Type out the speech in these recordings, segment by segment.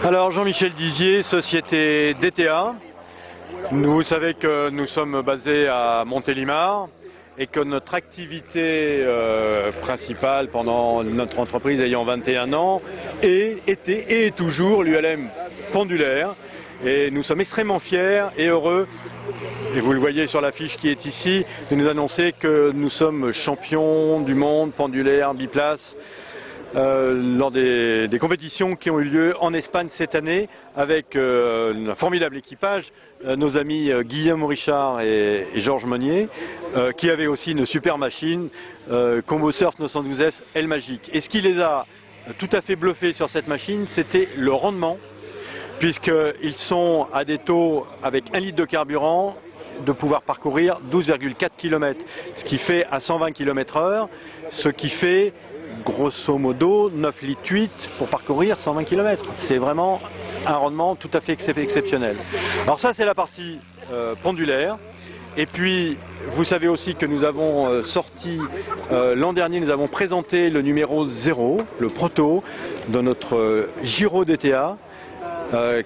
Alors Jean-Michel Dizier, société DTA. Vous savez que nous sommes basés à Montélimar et que notre activité principale pendant notre entreprise ayant 21 ans était et est toujours l'ULM pendulaire. Et nous sommes extrêmement fiers et heureux, et vous le voyez sur l'affiche qui est ici, de nous annoncer que nous sommes champions du monde pendulaire biplace lors des compétitions qui ont eu lieu en Espagne cette année avec un formidable équipage, nos amis Guillaume Richard et Georges Monnier, qui avaient aussi une super machine, Combo Surf 912S El Magique. Et ce qui les a tout à fait bluffés sur cette machine, c'était le rendement, puisqu'ils sont à des taux avec 1 litre de carburant de pouvoir parcourir 12,4 km, ce qui fait à 120 km/h, ce qui fait grosso modo 9 litres 8 pour parcourir 120 km. C'est vraiment un rendement tout à fait exceptionnel. Alors ça, c'est la partie pendulaire. Et puis, vous savez aussi que nous avons sorti, l'an dernier, nous avons présenté le numéro 0, le proto, de notre Giro DTA,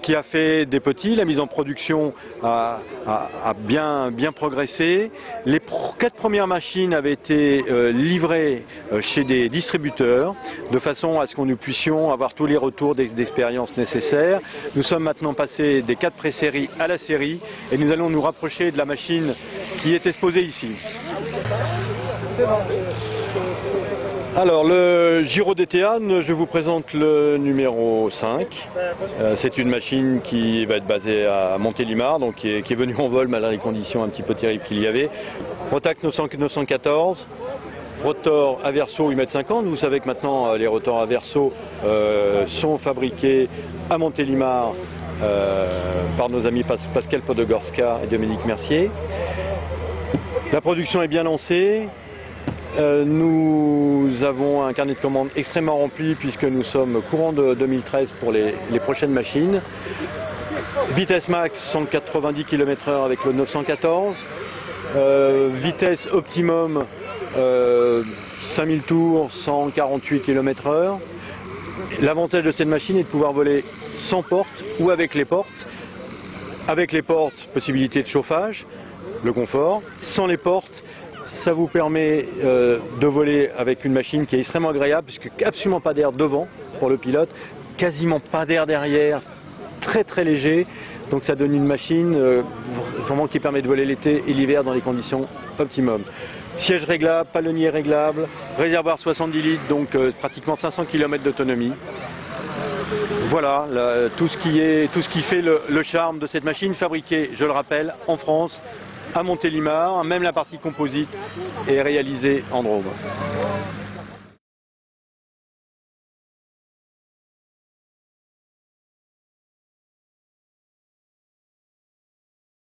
qui a fait des petits. La mise en production a bien progressé. Les 4 premières machines avaient été livrées chez des distributeurs de façon à ce que nous puissions avoir tous les retours d'expérience nécessaires. Nous sommes maintenant passés des 4 pré-séries à la série et nous allons nous rapprocher de la machine qui est exposée ici. Alors le Giro DTA, je vous présente le numéro 5. C'est une machine qui va être basée à Montélimar, donc qui est venue en vol malgré les conditions un petit peu terribles qu'il y avait. Rotax 914, rotor Averso 8,50 m. Vous savez que maintenant les rotors Averso sont fabriqués à Montélimar par nos amis Pascal Podogorska et Dominique Mercier. La production est bien lancée. Nous avons un carnet de commandes extrêmement rempli puisque nous sommes courant de 2013 pour les prochaines machines. Vitesse max 190 km/h avec le 914. Vitesse optimum 5000 tours, 148 km/h. L'avantage de cette machine est de pouvoir voler sans porte ou avec les portes. Avec les portes, possibilité de chauffage, le confort. Sans les portes, ça vous permet de voler avec une machine qui est extrêmement agréable puisque absolument pas d'air devant pour le pilote, quasiment pas d'air derrière, très léger. Donc ça donne une machine vraiment qui permet de voler l'été et l'hiver dans les conditions optimum. Siège réglable, palonnier réglable, réservoir 70 litres, donc pratiquement 500 km d'autonomie. Voilà tout ce qui fait le charme de cette machine fabriquée, je le rappelle, en France, à Montélimar. Même la partie composite est réalisée en Drôme.